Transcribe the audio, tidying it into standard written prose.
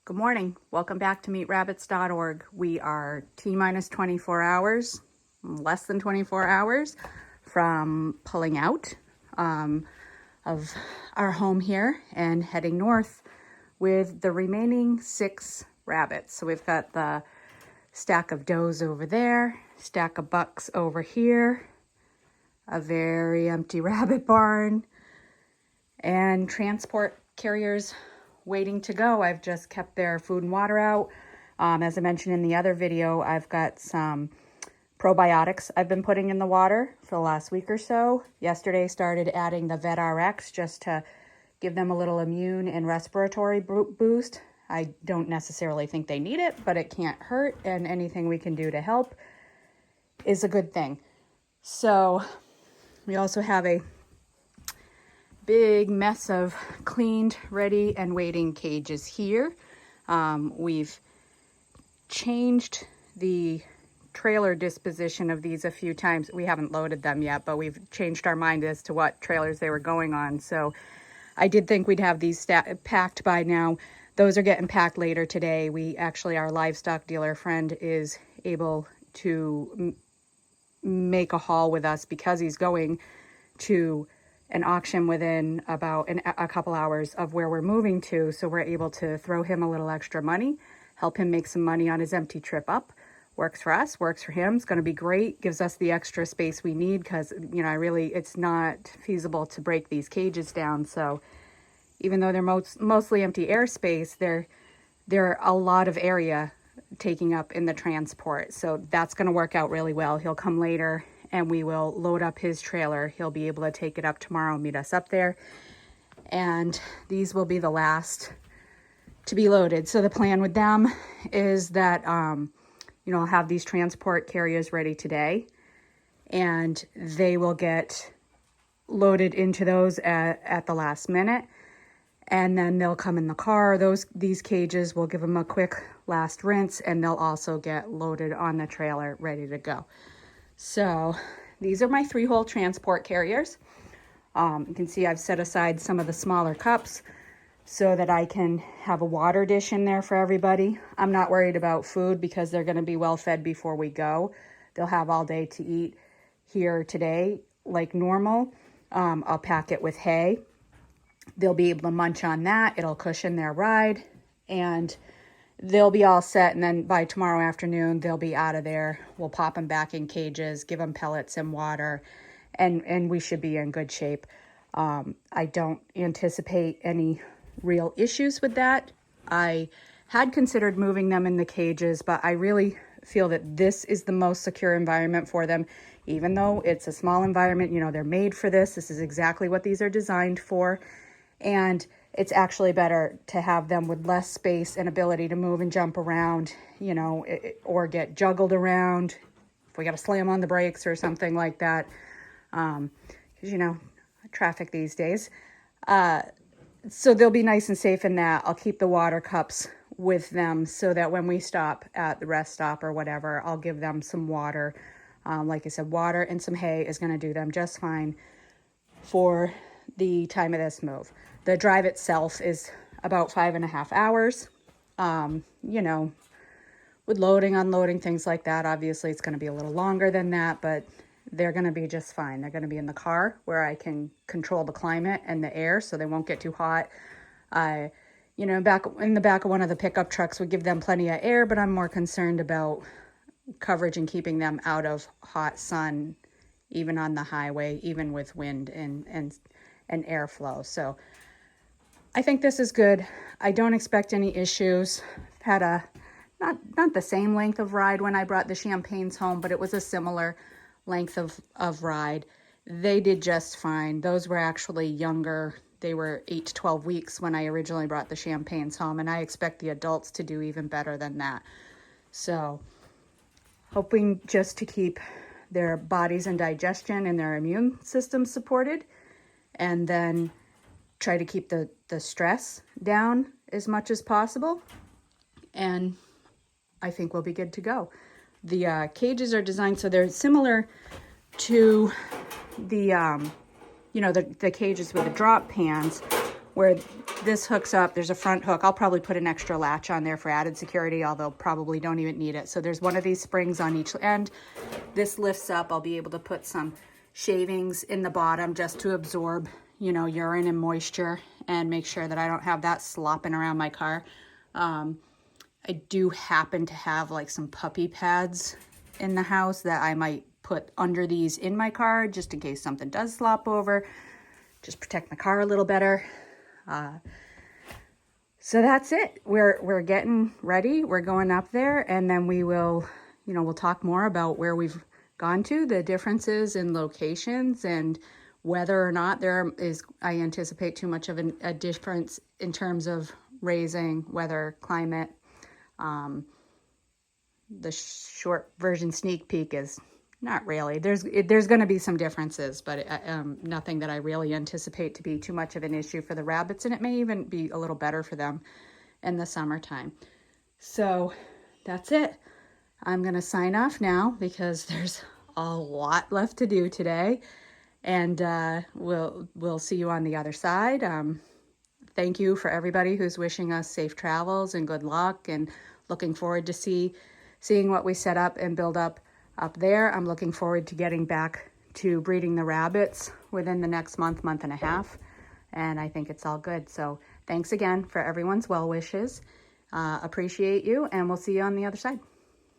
Good morning. Welcome back to meetrabbits.org. We are T-minus 24 hours, less than 24 hours from pulling out of our home here and heading north with the remaining 6 rabbits. So we've got the stack of does over there, stack of bucks over here, a very empty rabbit barn, and transport carriers waiting to go. I've just kept their food and water out. As I mentioned in the other video, I've got some probiotics I've been putting in the water for the last week or so. Yesterday started adding the Vet RX just to give them a little immune and respiratory boost. I don't necessarily think they need it, but it can't hurt, and anything we can do to help is a good thing. So we also have a big mess of cleaned, ready, and waiting cages here. We've changed the trailer disposition of these a few times. We haven't loaded them yet, but we've changed our mind as to what trailers they were going on. So I did think we'd have these packed by now. Those are getting packed later today. Our livestock dealer friend is able to make a haul with us because he's going to an auction within about a couple hours of where we're moving to. So we're able to throw him a little extra money, help him make some money on his empty trip up. Works for us, works for him. It's going to be great. Gives us the extra space we need because, it's not feasible to break these cages down. So even though they're mostly empty airspace, they're a lot of area taking up in the transport. So that's going to work out really well. He'll come later and we will load up his trailer. He'll be able to take it up tomorrow, meet us up there. And these will be the last to be loaded. So the plan with them is that, I'll have these transport carriers ready today and they will get loaded into those at the last minute. And then they'll come in the car. These cages, will give them a quick last rinse and they'll also get loaded on the trailer, ready to go. So these are my 3-hole transport carriers. You can see I've set aside some of the smaller cups so that I can have a water dish in there for everybody. I'm not worried about food because they're going to be well fed before we go. They'll have all day to eat here today like normal. I'll pack it with hay. They'll be able to munch on that. It'll cushion their ride and they'll be all set. And then by tomorrow afternoon, they'll be out of there. We'll pop them back in cages, give them pellets and water, and we should be in good shape. I don't anticipate any real issues with that. I had considered moving them in the cages, but I really feel that this is the most secure environment for them. Even though it's a small environment, they're made for this. This is exactly what these are designed for. And it's actually better to have them with less space and ability to move and jump around, or get juggled around if we got to slam on the brakes or something like that. Because, traffic these days. So they'll be nice and safe in that. I'll keep the water cups with them so that when we stop at the rest stop or whatever, I'll give them some water. Like I said, water and some hay is going to do them just fine for the time of this move. The drive itself is about 5.5 hours. With loading, unloading, things like that, obviously it's going to be a little longer than that, but they're going to be just fine. They're going to be in the car where I can control the climate and the air so they won't get too hot. Back in the back of one of the pickup trucks would give them plenty of air, but I'm more concerned about coverage and keeping them out of hot sun, even on the highway, even with wind and airflow. So I think this is good. I don't expect any issues. Had a not the same length of ride when I brought the champagnes home, but it was a similar length of ride. They did just fine. Those were actually younger. They were 8 to 12 weeks when I originally brought the champagnes home, and I expect the adults to do even better than that. So hoping just to keep their bodies and digestion and their immune system supported, and then try to keep the stress down as much as possible. And I think we'll be good to go. The cages are designed so they're similar to the cages with the drop pans, where this hooks up, there's a front hook. I'll probably put an extra latch on there for added security, although probably don't even need it. So there's one of these springs on each end. This lifts up. I'll be able to put some shavings in the bottom just to absorb, you know, urine and moisture and make sure that I don't have that slopping around my car. I do happen to have like some puppy pads in the house that I might put under these in my car just in case something does slop over. Just protect my car a little better. So that's it. We're getting ready. We're going up there, and then we will, you know, we'll talk more about where we've gone to, the differences in locations, and whether or not there is, I anticipate, too much of a difference in terms of raising, weather, climate. The short version sneak peek is not really. There's going to be some differences, but nothing that I really anticipate to be too much of an issue for the rabbits, and it may even be a little better for them in the summertime. So that's it. I'm going to sign off now because there's a lot left to do today, and we'll see you on the other side. Thank you for everybody who's wishing us safe travels and good luck, and looking forward to seeing what we set up and build up there. I'm looking forward to getting back to breeding the rabbits within the next month and a half, and I think it's all good. So thanks again for everyone's well wishes. Appreciate you, and we'll see you on the other side.